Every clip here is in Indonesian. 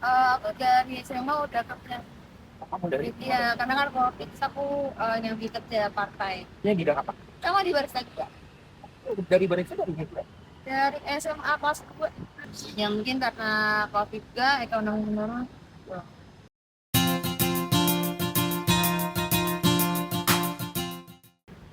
Aku dari SMA udah kerja. Kamu dari Iya, karena kan kalau fix aku nyambi kerja partai. ya bidang apa? Sama di barista juga. Dari Barista dari mana? Dari SMA kelas 2. Ya mungkin karena COVID juga, ekonomi menurun.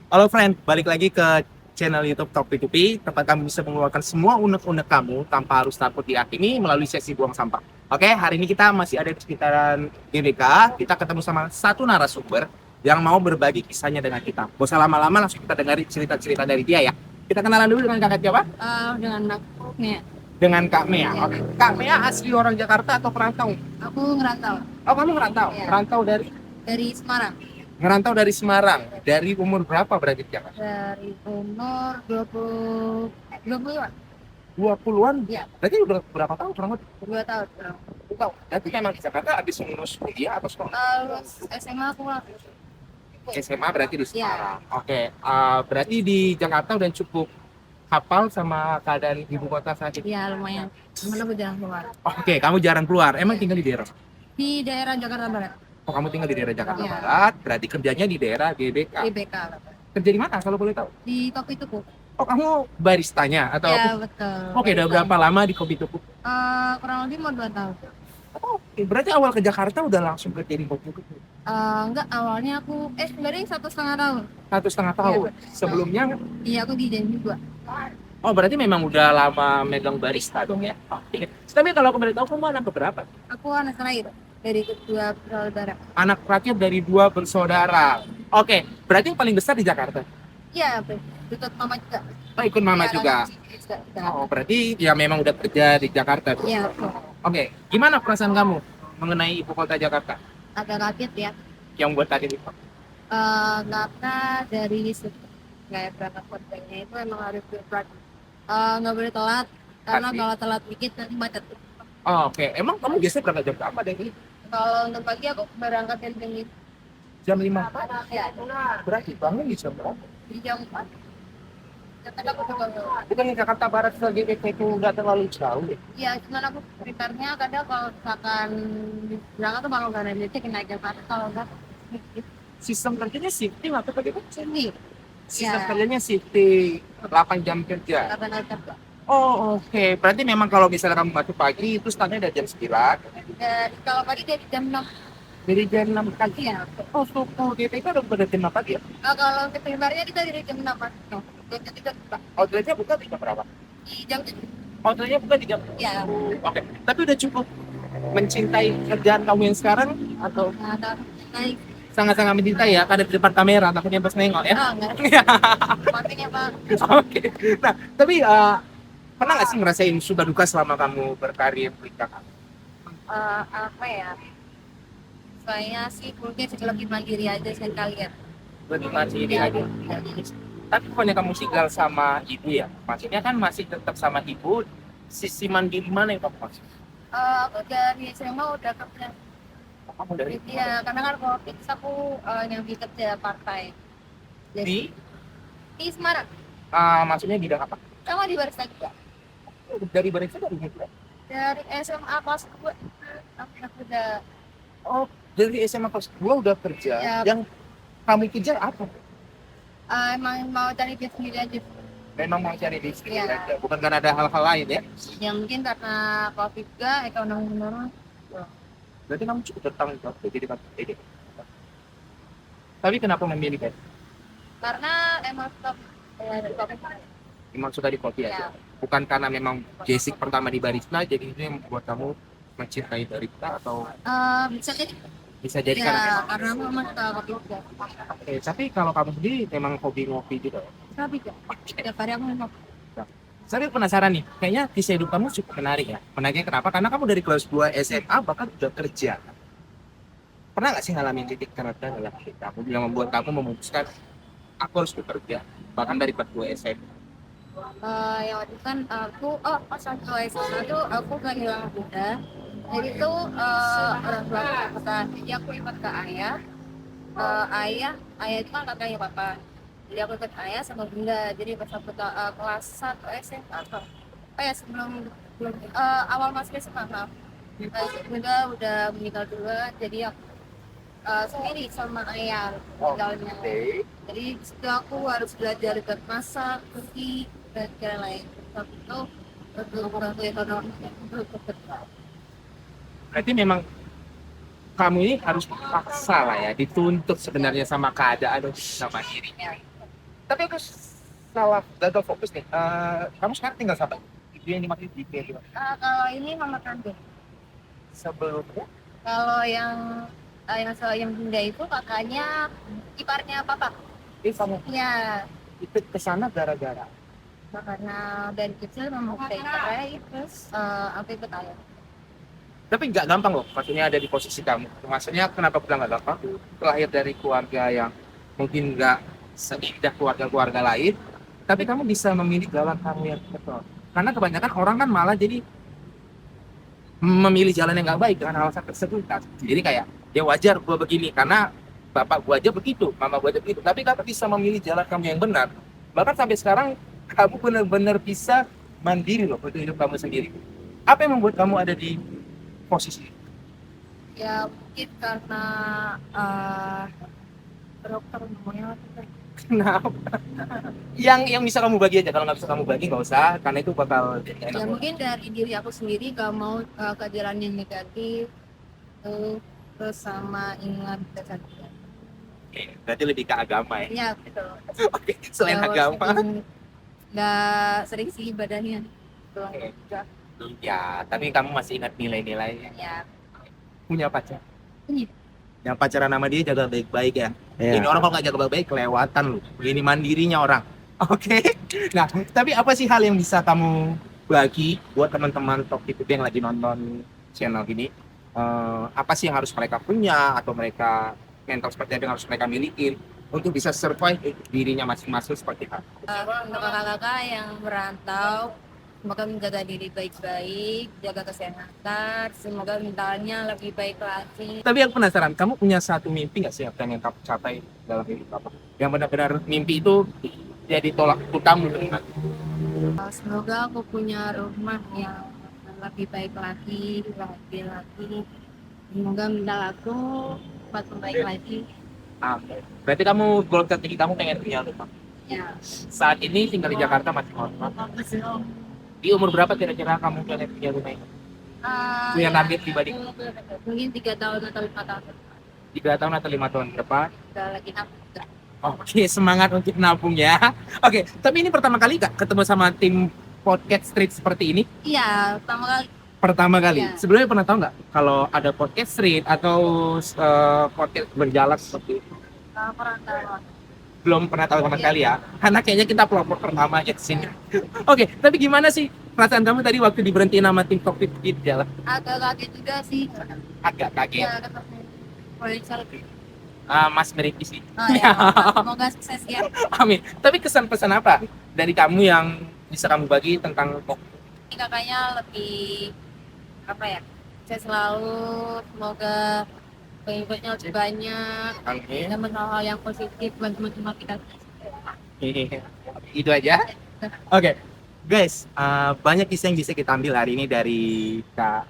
Halo friend, balik lagi ke channel YouTube Top P2P, tempat kamu bisa mengeluarkan semua unek-unek kamu tanpa harus takut dihakimi melalui sesi buang sampah. Oke, hari ini kita masih ada di sekitaran GBK. Kita ketemu sama satu narasumber yang mau berbagi kisahnya dengan kita. Gak usah lama-lama, langsung kita dengar cerita-cerita dari dia ya. Kita kenalan dulu dengan kakak siapa? Dengan aku nih, Dengan Kak Mea. ya, Oke, Kak Mea asli orang Jakarta atau perantau? aku ngerantau. Oh, kamu ngerantau? Ya, Ngerantau dari dari Semarang. ngerantau dari Semarang. Dari umur berapa berarti di Jakarta? Dari umur 20, 20-an. 20-an? Ya, Berarti udah berapa tahun kurang lebih? 2 tahun. Tahu. Berarti memang di Jakarta habis lulus kuliah atau sekolah? Lulus SMA aku lah. SMA berarti di Ya, Semarang. Oke, berarti di Jakarta udah cukup hafal sama keadaan ibu kota saat ini. ya lumayan. Cuman aku jarang keluar. Oke, kamu jarang keluar. Emang tinggal di daerah? Di daerah Jakarta Barat. Oh, kamu tinggal di daerah Jakarta Ya, Barat, berarti kerjanya di daerah GBK. di BK. Kerja di mana kalau boleh tahu? Di Topi Tuku. Oh, kamu baristanya atau Ya, betul. Oke, udah berapa lama di Kopi Tuku? Kurang lebih mau 2 tahun. Oke, berarti awal ke Jakarta udah langsung kerja di Kopi Tuku. Enggak, awalnya aku sebenarnya 1,5 tahun. 1,5 tahun. Iya, Sebelumnya, iya aku di Jambi juga. oh berarti memang udah lama megang barista dong ya? Oke. Tapi kalau aku boleh tahu, kamu anak keberapa? Aku anak terakhir dari kedua bersaudara. Anak terakhir dari 2 bersaudara. Oke, berarti yang paling besar di Jakarta. Iya, ikut mama juga. Oh, ikut mama Iya, juga. anak sini juga. Oh, berarti ya memang udah kerja di Jakarta. Iya, betul. Oke, gimana perasaan kamu mengenai ibu kota Jakarta Agak kaget ya. yang buat tadi itu? Karena dari kayak berangkat kerjanya itu emang harus berperan. Nggak boleh telat, karena Pasti. kalau telat dikit nanti macet. Oh, oke, emang kamu biasanya berangkat jam berapa deh? Kalau untuk pagi aku berangkat dari Jam 5. ya, Berarti bangun di jam berapa? di jam 4. Karena aku juga Bukan di Jakarta Barat ke GBK itu nggak terlalu jauh ya? iya, cuman aku prefernya kadang kalau misalkan berangkat tuh kalau nggak ada listrik naik Jakarta, kalau nggak Sistem kerjanya shifting atau bagaimana? sini. Sistem Ya, kerjanya shifting 8 jam kerja. karena ada kerja. Oh, oke. Berarti memang kalau misalnya kamu masuk pagi itu startnya dari jam 9. Dan kalau pagi dari jam 6. Dari jam 6 pagi. Ya. Oh, suku GP itu ada pada jam 6 pagi ya? Kalau ketimbarnya kita dari jam 6 Mas. No, jam 3 buka. Outletnya buka di jam berapa? Di jam 7. Outletnya buka di jam. Ya. Oke. Tapi udah cukup mencintai kerjaan kamu yang sekarang atau Nah, ada naik. sangat-sangat mencintai ya? Ada di depan kamera, takutnya pas nengok ya? Enggak. Makanya Pak. Oke. Nah, tapi pernah nggak sih ngerasain suka duka selama kamu berkarir di Jakarta? Apa ya? Saya sih mungkin lebih mandiri aja sekali ya. Lebih masih ini Ya. aja. Tapi bukannya kamu tinggal sama ibu ya? Maksudnya kan masih tetap sama ibu. Sisi mandiri mana yang kamu maksud? Aku dari SMA udah kerja. Kamu dari Iya, karena kan kalau fix aku nyambi kerja partai. di Di Semarang. maksudnya bidang apa? Sama di barista juga. Dari barista dari mana? Dari SMA kelas 2. Aku udah Oh, dari SMA kelas 2 udah kerja. ya, Yang kamu kejar apa? emang mau cari duit sendiri aja. Memang mau cari di sini Iya. aja, bukan karena ada hal-hal lain ya? Ya mungkin karena COVID juga, ekonomi menurun. Berarti kamu cukup bertanggung jawab jadi kantor ini. Tapi kenapa memilih kan? Karena emang stop COVID. Memang suka di kopi Ya, aja. Bukan karena memang basic pertama di barista, jadi itu yang membuat kamu mencintai barista atau bisa jadi. bisa jadi Ya, karena karena memang suka kopi juga. Oke, tapi kalau kamu sendiri memang hobi ngopi juga ya? Tapi juga, tiap hari aku minum. Nah, saya penasaran nih, kayaknya kisah hidup kamu cukup menarik ya. Menariknya kenapa? Karena kamu dari kelas 2 SMA bahkan udah kerja. Pernah nggak sih ngalamin titik terendah dalam hidup kamu yang membuat kamu memutuskan aku harus bekerja bahkan dari kelas 2 SMA? Yang waktu itu kan aku, pas waktu SMA tuh aku kehilangan bunda. Jadi tuh orang tua aku pesan, jadi aku ikut ke ayah. Ayah itu kan kakaknya papa. Jadi aku ikut ayah sama bunda. Jadi pas aku kelas 1 SMA atau ya sebelum belum awal masuk SMA, maaf. Juga udah meninggal duluan, jadi aku sendiri sama ayah tinggalnya. Jadi di situ aku harus belajar buat masak, cuci, dan lain-lain. Waktu itu untuk bantu ekonomi untuk bekerja. Berarti memang kamu ini harus paksa lah ya, dituntut sebenarnya sama keadaan sama dirinya. Tapi aku salah gagal fokus nih. Kamu sekarang tinggal sama ibu yang dimaksud ibu yang gimana? Kalau ini mama kandung. Sebelumnya Yang bunda itu kakaknya iparnya papa. kamu Ya, ikut ke sana gara-gara. karena dari kecil memang udah cerai, terus aku ikut ayah. Tapi nggak gampang loh, maksudnya ada di posisi kamu. Maksudnya kenapa bilang nggak gampang? Terlahir dari keluarga yang mungkin nggak seindah keluarga-keluarga lain, tapi kamu bisa memilih jalan kamu yang betul. Karena kebanyakan orang kan malah jadi memilih jalan yang nggak baik dengan alasan tersebut kan. Jadi kayak ya wajar gua begini karena bapak gua aja begitu, mama gua aja begitu. Tapi kamu bisa memilih jalan kamu yang benar. Bahkan sampai sekarang kamu benar-benar bisa mandiri loh untuk hidup kamu sendiri. Apa yang membuat kamu ada di posisi ini? Ya mungkin karena dokter namanya apa tuh? Kenapa? Yang bisa kamu bagi aja, kalau nggak bisa kamu bagi nggak usah, karena itu bakal jadi Ya enak. mungkin dari diri aku sendiri gak mau kejalan yang negatif, terus sama ingat kesatuan. Oke, berarti lebih ke agama ya. Ya betul. Oke, selain Ya, agama. walaupun nggak sering sih ibadahnya doang Oke. juga. Ya, tapi kamu masih ingat nilai-nilainya. Ya Punya pacar. ini Yang pacaran sama dia jaga baik-baik ya. Iya. Ini orang kalau nggak jaga baik-baik kelewatan loh. Ini mandirinya orang. Oke. Nah, tapi apa sih hal yang bisa kamu bagi buat teman-teman Top TV yang lagi nonton channel ini? Apa sih yang harus mereka punya atau mereka mental seperti apa yang harus mereka miliki untuk bisa survive dirinya masing-masing seperti apa? untuk kakak-kakak yang merantau, semoga menjaga diri baik-baik, jaga kesehatan, semoga mentalnya lebih baik lagi. Tapi yang penasaran, kamu punya satu mimpi nggak sih apa yang kamu capai dalam hidup kamu? Yang benar-benar mimpi itu jadi tolak ukur kamu dengan Semoga aku punya rumah yang lebih baik lagi, lebih lagi. Semoga mental aku cepat membaik lagi. Berarti kamu goal tertinggi kamu pengen punya rumah. Ya, Saat ini tinggal di Jakarta masih ngontrak. Di umur berapa kira-kira kamu pengen punya rumah ini? Punya target pribadi? Mungkin 3 tahun atau 5 tahun. 3 tahun atau 5 tahun ke depan? Udah lagi nabung. Oke, semangat untuk nabung ya. Oke, tapi ini pertama kali Kak ketemu sama tim podcast street seperti ini? Iya, pertama kali. Pertama kali. Iya. Sebelumnya pernah tahu nggak kalau ada podcast street atau podcast berjalan seperti itu? Perantauan. Belum pernah tahu sama sekali ya. Karena kayaknya kita pelopor pertama aja di sini. Oke, tapi gimana sih perasaan kamu tadi waktu diberhentiin sama tim Top di jalan? Agak kaget juga sih. Agak kaget. Ya, ketemu Proyek Mas merintis sih. ya, semoga sukses ya. Amin. Tapi kesan-pesan apa dari kamu yang bisa kamu bagi tentang Ini kakaknya lebih apa ya? Saya selalu semoga pengikutnya lebih banyak, Amin. dapat hal-hal yang positif buat teman-teman kita. Itu aja. Oke, guys, banyak kisah yang bisa kita ambil hari ini dari Kak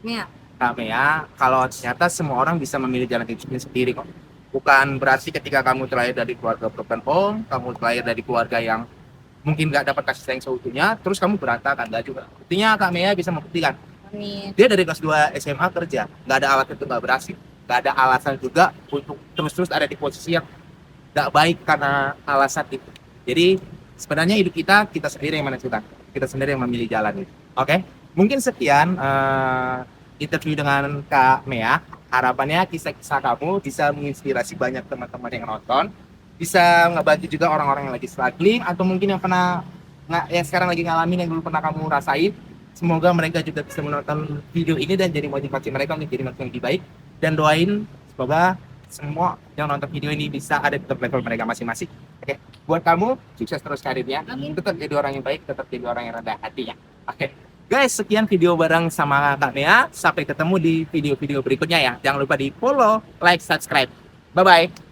Ya, Mea. Kalau ternyata semua orang bisa memilih jalan hidupnya sendiri kok. Bukan berarti ketika kamu terlahir dari keluarga broken home, kamu terlahir dari keluarga yang mungkin nggak dapat kasih sayang seutuhnya, terus kamu berantakan, nggak juga. Buktinya Kak Mea bisa membuktikan. amin. Dia dari kelas 2 SMA kerja, nggak ada alasan untuk nggak berhasil. Nggak ada alasan juga untuk terus-terus ada di posisi yang nggak baik karena alasan itu. Jadi sebenarnya hidup kita sendiri yang menentukan. Kita sendiri yang memilih jalan itu. Oke? Mungkin sekian interview dengan Kak Mea. Harapannya kisah-kisah kamu bisa menginspirasi banyak teman-teman yang nonton. Bisa ngebantu juga orang-orang yang lagi struggling atau mungkin yang pernah yang sekarang lagi ngalamin yang dulu pernah kamu rasain. Semoga mereka juga bisa menonton video ini dan jadi motivasi mereka untuk jadi manusia yang lebih baik. Dan doain semoga semua yang nonton video ini bisa ada di top level mereka masing-masing. Oke, buat kamu sukses terus karirnya. Amin. Tetap jadi orang yang baik, tetap jadi orang yang rendah hati ya. Oke. Guys, sekian video bareng sama Kak Mea. Sampai ketemu di video-video berikutnya ya. Jangan lupa di follow, like, subscribe. Bye-bye.